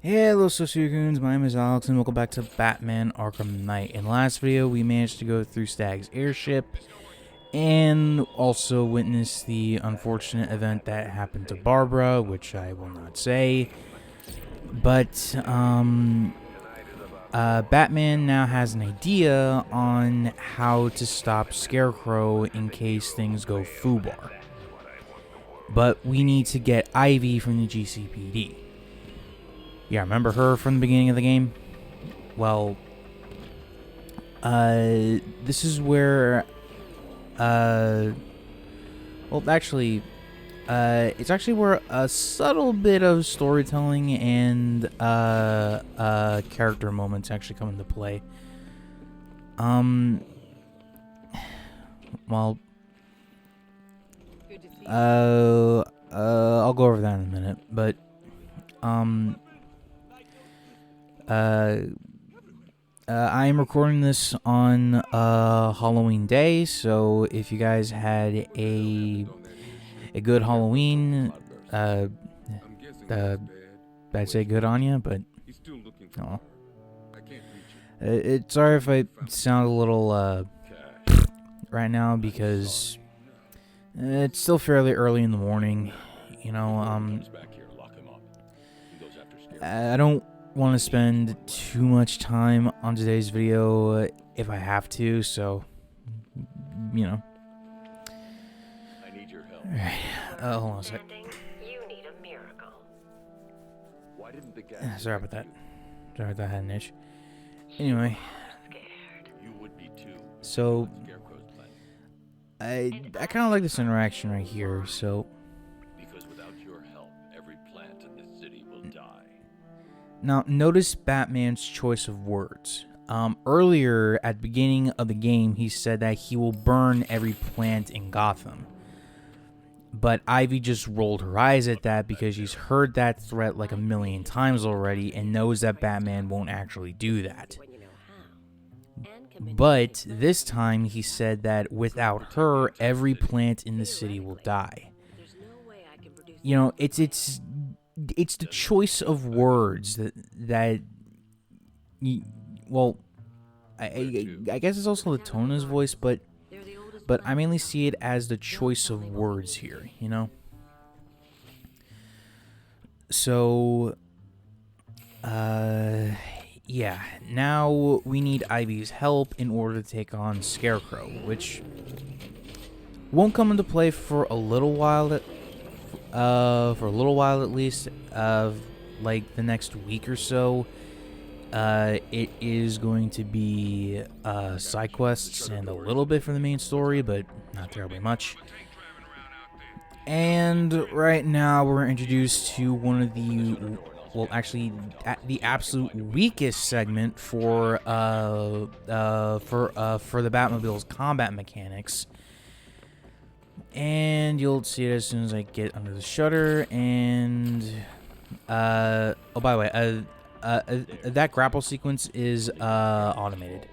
Hello Sociogoons, my name is Alex and welcome back to Batman Arkham Knight. In the last video we managed to go through Stag's airship and also witness the unfortunate event that happened to Barbara, which I will not say. But Batman now has an idea on how to stop Scarecrow in case things go FUBAR. But we need to get Ivy from the GCPD. Yeah, remember her from the beginning of the game? Well, this is where, well, actually, it's actually where a subtle bit of storytelling and, character moments actually come into play. Well, I'll go over that in a minute, but, I am recording this on Halloween day, so if you guys had a good Halloween, I'd say good on you, but oh, it's sorry if I sound a little right now because it's still fairly early in the morning. You know, I don't want to spend too much time on today's video if I have to, so you know. I need your help. Alright, hold on a sec. You need a miracle. Why didn't the gas Sorry about that. Sorry about that, I had an itch. Anyway, Scared. You would be too. so Scarecrow's plan. I kind of like this interaction right here. So Because without your help, every plant in this city will die. now notice Batman's choice of words. Earlier at the beginning of the game, he said that he will burn every plant in Gotham. But Ivy just rolled her eyes at that because she's heard that threat like a million times already and knows that Batman won't actually do that. When you know how. And commit But this time he said that without her, every plant in the city will die. There's no way I can produce. You know, it's the choice of words that you, well, I guess it's also the tone of his voice, but They're the oldest I mainly see it as the choice of words here, you know? So, yeah, now we need Ivy's help in order to take on Scarecrow, which won't come into play for a little while, at least, like the next week or so. It is going to be side quests and a little bit for the main story, but not terribly much. And right now we're introduced to one of the, well, actually, the absolute weakest segment for the Batmobile's combat mechanics. And you'll see it as soon as I get under the shutter. And oh, by the way, that grapple sequence is automated.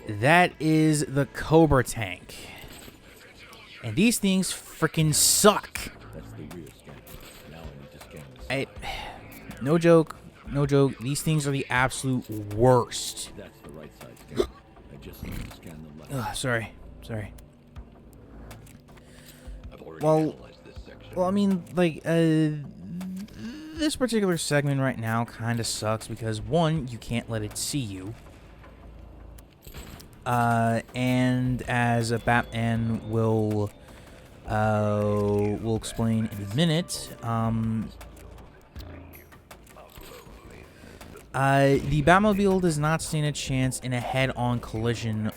That is the Cobra tank. And these things freaking suck. No joke, these things are the absolute worst. Ugh, sorry. Well, I mean, like, this particular segment right now kind of sucks because, one, you can't let it see you. And as a Batman will explain in a minute, the Batmobile does not stand a chance in a head-on collision.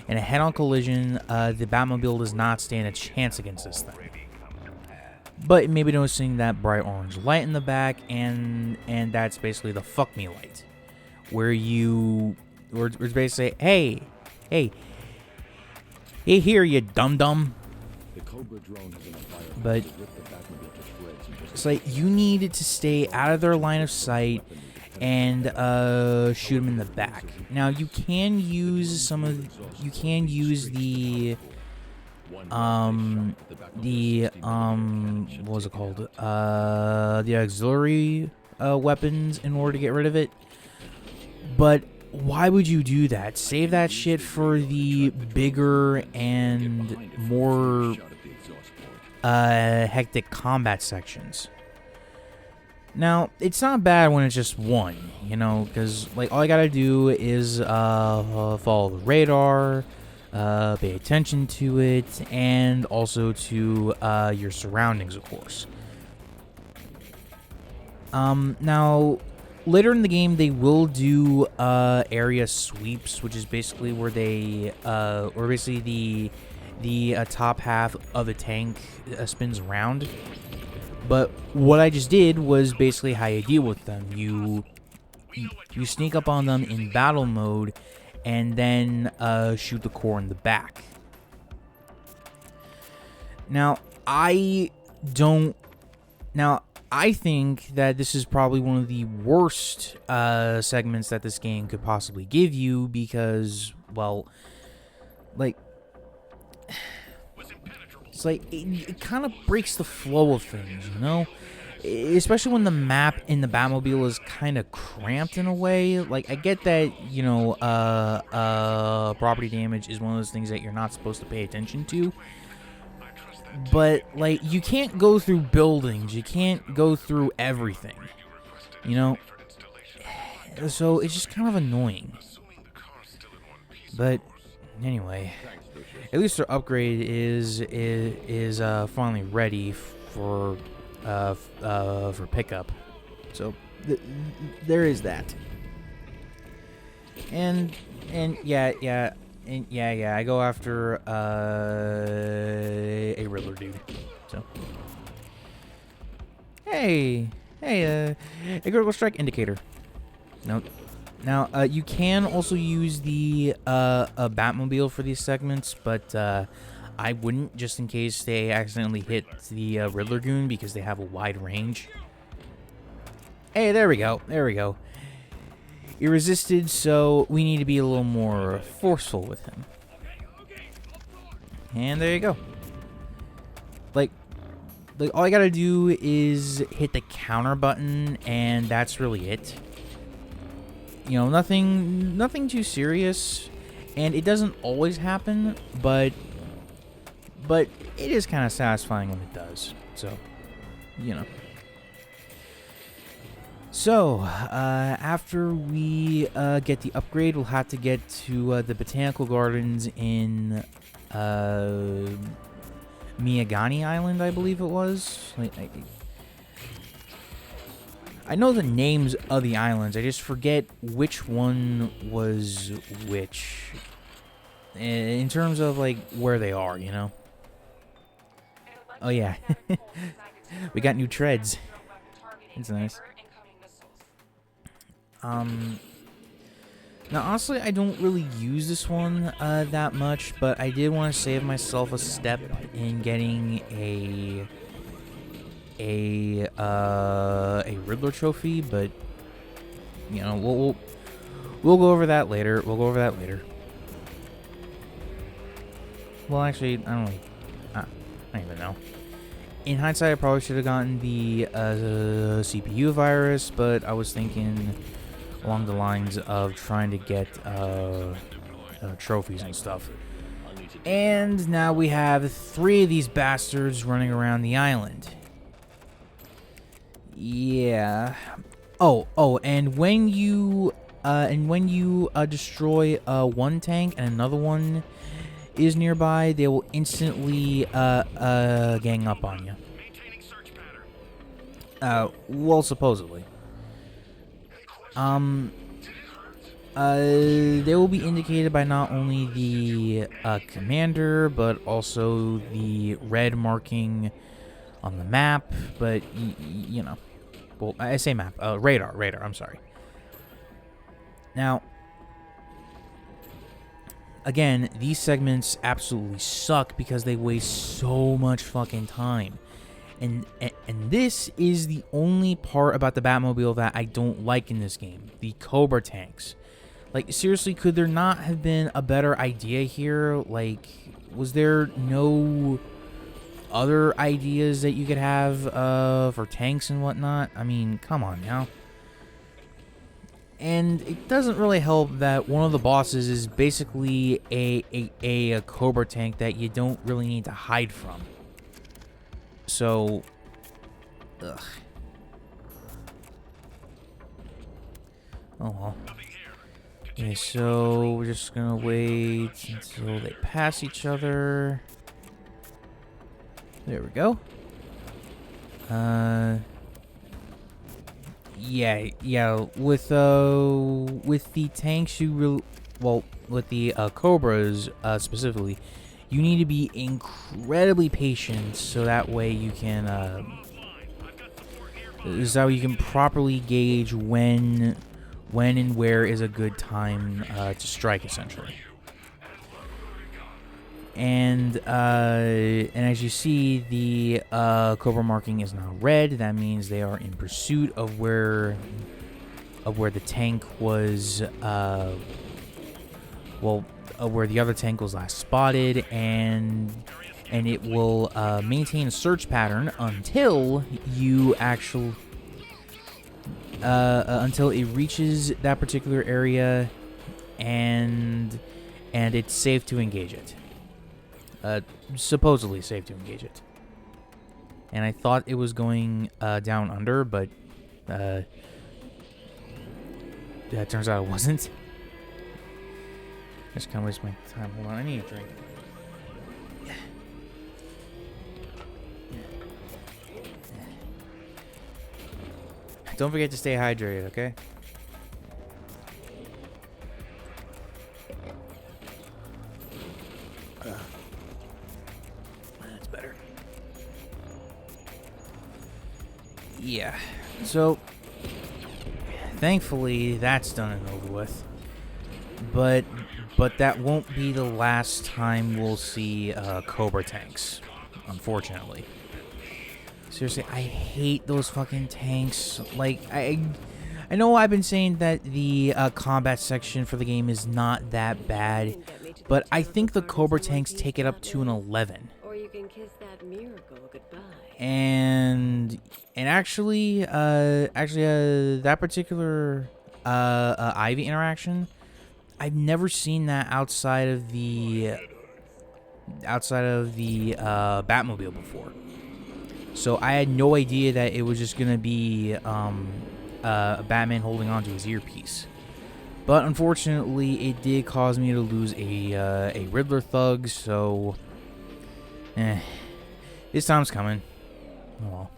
In a head-on collision, the Batmobile does not stand a chance against this thing. But maybe noticing that bright orange light in the back, and that's basically the fuck me light, where it's basically say, hey here, you dum-dum. But it's like you need to stay out of their line of sight and shoot them in the back. Now you can use the what was it called? The auxiliary weapons in order to get rid of it. But why would you do that? Save that shit for the bigger and more hectic combat sections. Now, it's not bad when it's just one, you know, because, like, all I gotta do is follow the radar, pay attention to it, and also to your surroundings, of course. Now, later in the game, they will do area sweeps, which is basically where they, or basically the top half of a tank spins around. But what I just did was basically how you deal with them. You sneak up on them in battle mode, and then shoot the core in the back. Now, I think that this is probably one of the worst segments that this game could possibly give you because, well, like, it's like it kind of breaks the flow of things, you know? Especially when the map in the Batmobile is kind of cramped in a way. Like, I get that, you know, property damage is one of those things that you're not supposed to pay attention to. But, like, you can't go through buildings. You can't go through everything, you know? So, it's just kind of annoying. But, anyway, at least their upgrade is finally ready for pickup. So there is that. And yeah, I go after a Riddler dude. So hey, a critical strike indicator. Nope. Now, you can also use the a Batmobile for these segments, but I wouldn't, just in case they accidentally hit the Riddler goon, because they have a wide range. Hey, there we go. He resisted, so we need to be a little more forceful with him. And there you go. Like all I gotta do is hit the counter button, and that's really it. You know, nothing too serious, and it doesn't always happen, but it is kind of satisfying when it does. So, you know. So, after we get the upgrade, we'll have to get to the Botanical Gardens in Miyagani Island, I believe it was. I know the names of the islands. I just forget which one was which. In terms of, like, where they are, you know? Oh, yeah. We got new treads. It's nice. Now, honestly, I don't really use this one that much, but I did want to save myself a step in getting a Riddler trophy, but you know, we'll go over that later. Well, actually, I don't even know. In hindsight, I probably should have gotten the CPU virus, but I was thinking along the lines of trying to get trophies and stuff. And now we have 3 of these bastards running around the island. Yeah. Oh, and when you destroy one tank and another one is nearby, they will instantly gang up on you. Well, supposedly. They will be indicated by not only the commander, but also the red marking on the map, but you know. Well, I say map, radar, I'm sorry. Now, again, these segments absolutely suck because they waste so much fucking time. And this is the only part about the Batmobile that I don't like in this game. The Cobra tanks. Like, seriously, could there not have been a better idea here? Like, was there no other ideas that you could have for tanks and whatnot. I mean, come on now. And it doesn't really help that one of the bosses is basically a Cobra tank that you don't really need to hide from. So, ugh. Oh well. Okay, so we're just gonna wait until they pass each other. There we go. Yeah. With the tanks, with the Cobras specifically, you need to be incredibly patient, so that way you can properly gauge when and where is a good time to strike, essentially. And as you see, the Cobra marking is now red. That means they are in pursuit of where the tank was, where the other tank was last spotted, and it will maintain a search pattern until you until it reaches that particular area, and it's safe to engage it. Supposedly safe to engage it. And I thought it was going down under, but it turns out it wasn't. I just kind of waste my time. Hold on, I need a drink. Don't forget to stay hydrated, okay? That's better. Yeah. So, thankfully, that's done and over with. But that won't be the last time we'll see Cobra tanks, unfortunately. Seriously, I hate those fucking tanks. Like, I know I've been saying that the combat section for the game is not that bad, but I think the Cobra tanks take it up to an 11. Or you can kiss that miracle goodbye. And actually, that particular Ivy interaction, I've never seen that outside of the Batmobile before. So I had no idea that it was just gonna be a Batman holding onto his earpiece. But unfortunately, it did cause me to lose a Riddler thug. So, this time's coming. Oh well.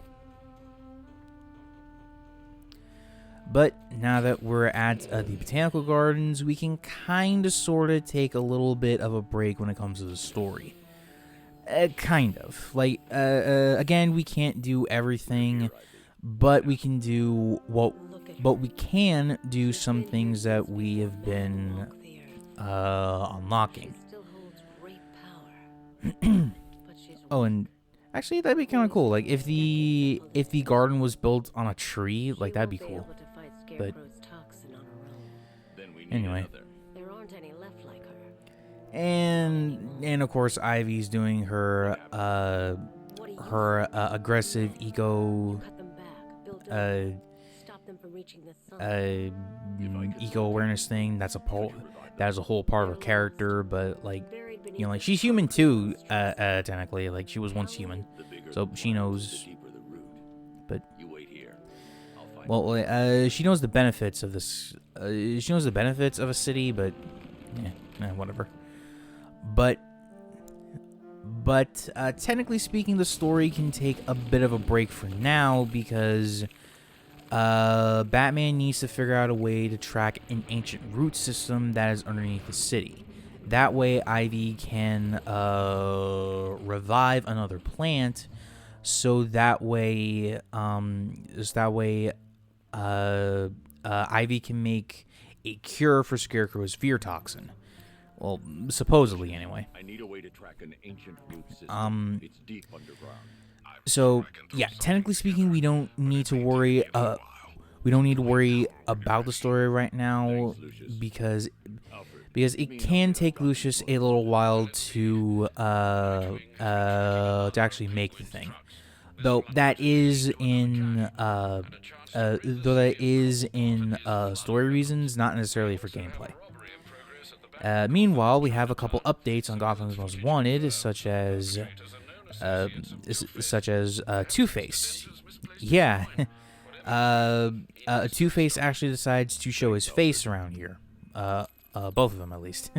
But now that we're at the Botanical Gardens, we can kind of sort of take a little bit of a break when it comes to the story. Kind of. Like, again, we can't do everything, but we can do we can do some things that we have been unlocking. Oh, and actually, that'd be kind of cool. Like, if the garden was built on a tree, like, that'd be cool. But anyway. And of course, Ivy's doing her aggressive eco awareness thing. That is a whole part of her character, but like, you know, like, she's human too, technically. Like, she was once human, so she knows. But well, she knows the benefits of this. She knows the benefits of a city, but yeah, whatever. But technically speaking, the story can take a bit of a break for now because Batman needs to figure out a way to track an ancient root system that is underneath the city. That way, Ivy can revive another plant, so that way, Ivy can make a cure for Scarecrow's Fear Toxin. Well, supposedly, anyway. I need a way to track an ancient root system. It's deep underground. So, yeah, technically speaking, we don't need to worry. We don't need to worry about the story right now because because it can take Lucius a little while to actually make the thing. Though that is in story reasons, not necessarily for gameplay. Meanwhile, we have a couple updates on Gotham's Most Wanted, such as Two-Face. Yeah, Two-Face actually decides to show his face around here. Both of them, at least.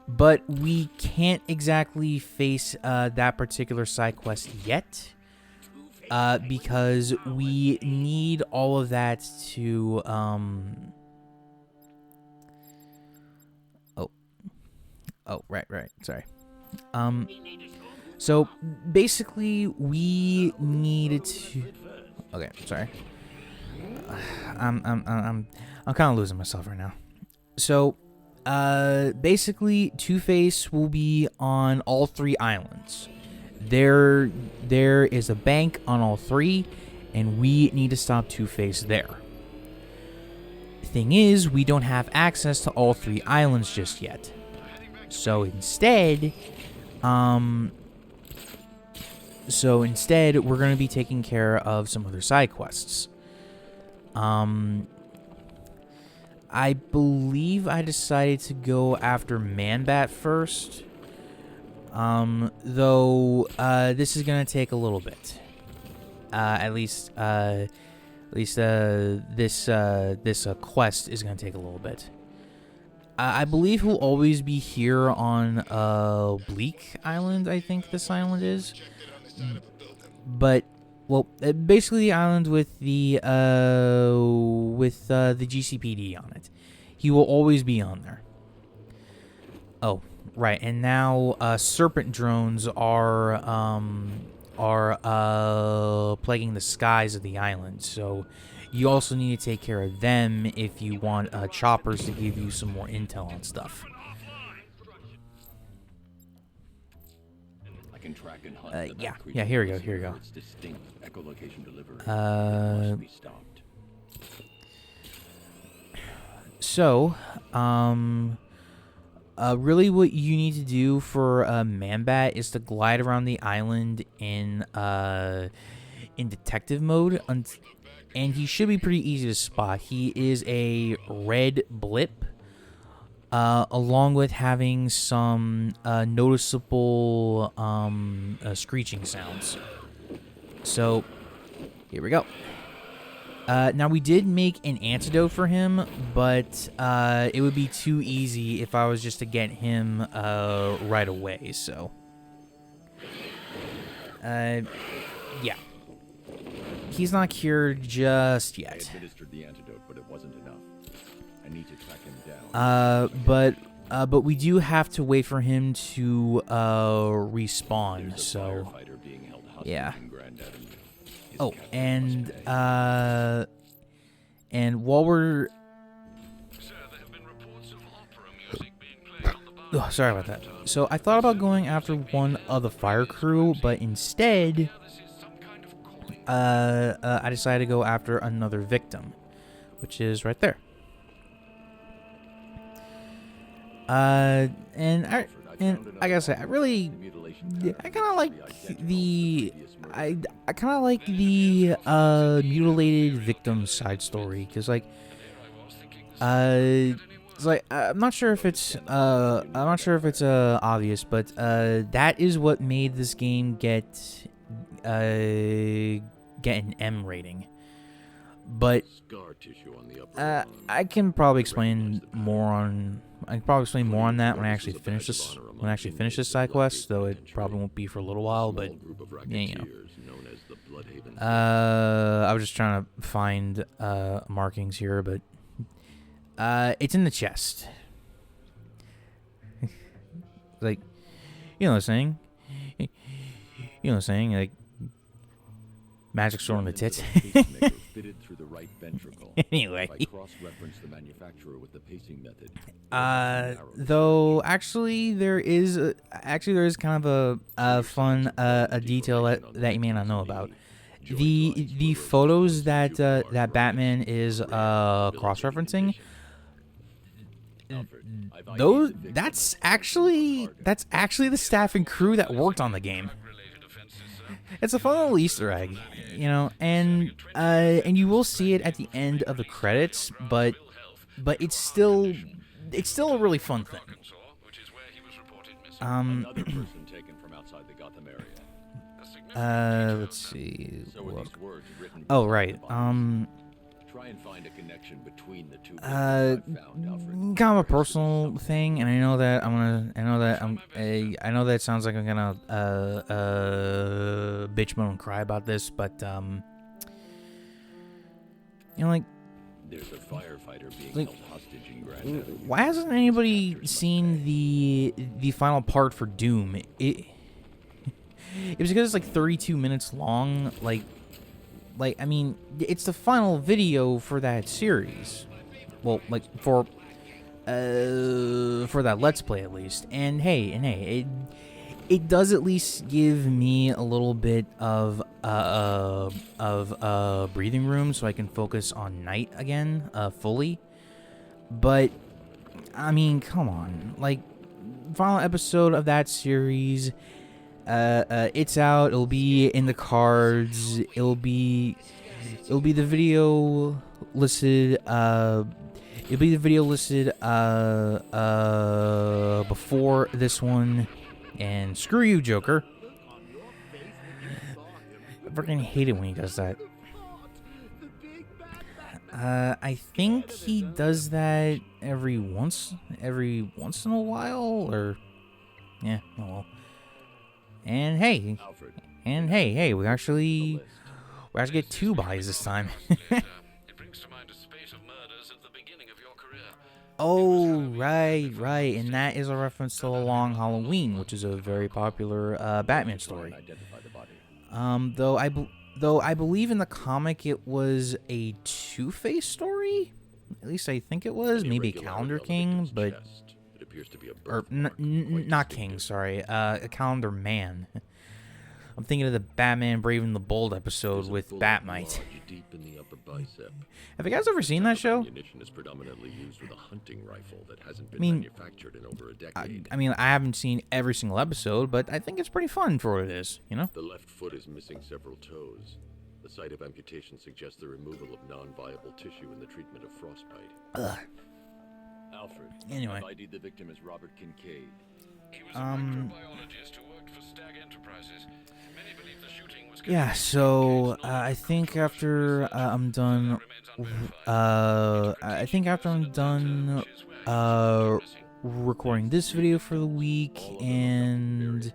But we can't exactly face that particular side quest yet, because we need all of that to right, sorry. So basically we need to. Okay, sorry. I'm kind of losing myself right now. So, basically, Two-Face will be on all 3 islands. There is a bank on all 3, and we need to stop Two-Face there. Thing is, we don't have access to all 3 islands just yet. So instead, we're going to be taking care of some other side quests. I believe I decided to go after Man-Bat first. Though this is gonna take a little bit. This quest is gonna take a little bit. I believe he'll always be here on Bleak Island. I think this island is, but basically the island with the GCPD on it. He will always be on there. Oh, right, and now serpent drones are plaguing the skies of the island. So you also need to take care of them if you want choppers to give you some more intel on stuff. Yeah, here we go. So, really what you need to do for Man-Bat is to glide around the island in detective mode, and he should be pretty easy to spot. He is a red blip, along with having some noticeable screeching sounds. So, here we go. Now, we did make an antidote for him, but it would be too easy if I was just to get him right away, so. Yeah. He's not cured just yet. I administered the antidote, but it wasn't enough. I need to track him down. But we do have to wait for him to respawn, so. Yeah. Oh, and while we're... Oh, sorry about that. So I thought about going after one of the fire crew, but instead, I decided to go after another victim, which is right there. And like I said, I kind of like the mutilated victim side story, because it's like I'm not sure if it's obvious, but that is what made this game get an M rating. But I can probably explain more on that when I actually finish this side quest, though it probably won't be for a little while, but yeah, you know. I was just trying to find markings here, but it's in the chest. Like, you know what I'm saying? Like, magic sword on the tits. Anyway. Though actually there is kind of a fun detail that you may not know about. The photos that Batman is cross-referencing, that's actually the staff and crew that worked on the game. It's a fun little Easter egg, you know, and you will see it at the end of the credits, but it's still a really fun thing. Another person taken from outside the Gotham area. Let's see. So were these words written Oh, beside right. the body? Try and find a connection between the two victims I found, Alfred. Kind of a personal thing, and I know that I know that it sounds like I'm gonna bitch, moan, and cry about this, but you know, like, There's a firefighter being like, held hostage in Grand Avenue. why hasn't anybody seen the final part for Doom? It was because it's like 32 minutes long. Like I mean, it's the final video for that series. Well, like for that Let's Play at least. And hey, it does at least give me a little bit of breathing room so I can focus on Night again fully. But I mean, come on, like, final episode of that series. It's out. It'll be in the cards. It'll be the video listed. It'll be the video listed before this one. And screw you, Joker. I freaking hate it when he does that. I think he does that every once in a while, or yeah, oh well. And hey, we actually get 2 bodies this time. Oh, right, and that is a reference to The Long Halloween, which is a very popular Batman story. Though I believe in the comic it was a Two-Face story. At least I think it was. Maybe Calendar King, but or not King. Sorry, a Calendar Man. I'm thinking of the Batman Brave and the Bold episode with Batmite. Have you guys ever seen that show? I mean, I haven't seen every single episode, but I think it's pretty fun for what it is, you know? The left foot is missing several toes. The site of amputation suggests the removal of non-viable tissue in the treatment of frostbite. Ugh. Alfred, Anyway. I've ID'd the victim as Robert Kincaid. He was a microbiologist who worked for Stag Enterprises. Many believe the shooting was Yeah, so I think after I'm done recording this video for the week and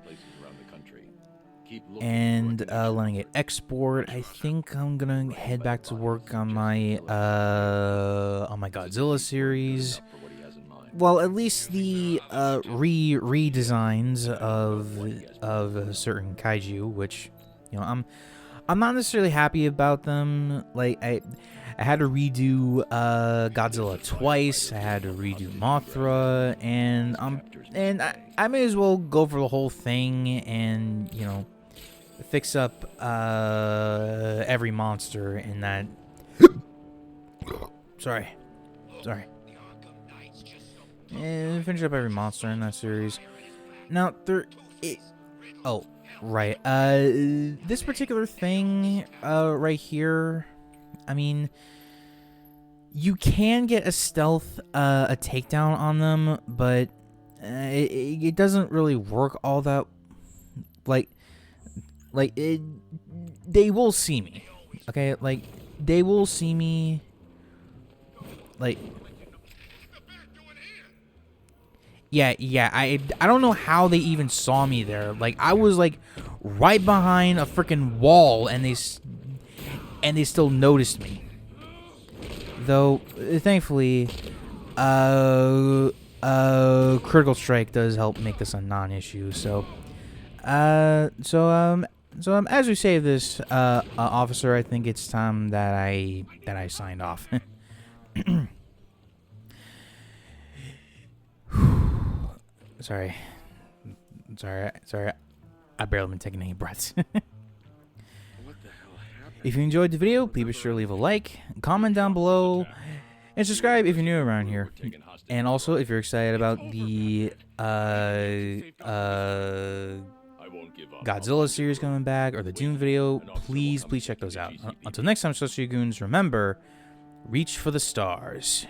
letting it export, I think I'm gonna head back to work on my Godzilla series. Well, at least the redesigns of certain kaiju, which, you know, I'm not necessarily happy about them. Like I had to redo Godzilla twice. I had to redo Mothra, and I may as well go for the whole thing and, you know, fix up every monster in that. Sorry. And finish up every monster in that series. Now right. This particular thing right here, I mean, you can get a stealth a takedown on them, but it doesn't really work all that. Like they will see me, okay? Like they will see me. Like. Yeah, I don't know how they even saw me there. Like, I was, like, right behind a freaking wall, and they still noticed me. Though, thankfully, Critical Strike does help make this a non-issue, so, as we save this, officer, I think it's time that I signed off. Sorry. I barely been taking any breaths. If you enjoyed the video, please be sure to leave a like, comment down below, And subscribe if you're new around here. And also, if you're excited about the Godzilla series coming back or the Doom video, please check those out. Until next time, Social Goons, remember, reach for the stars.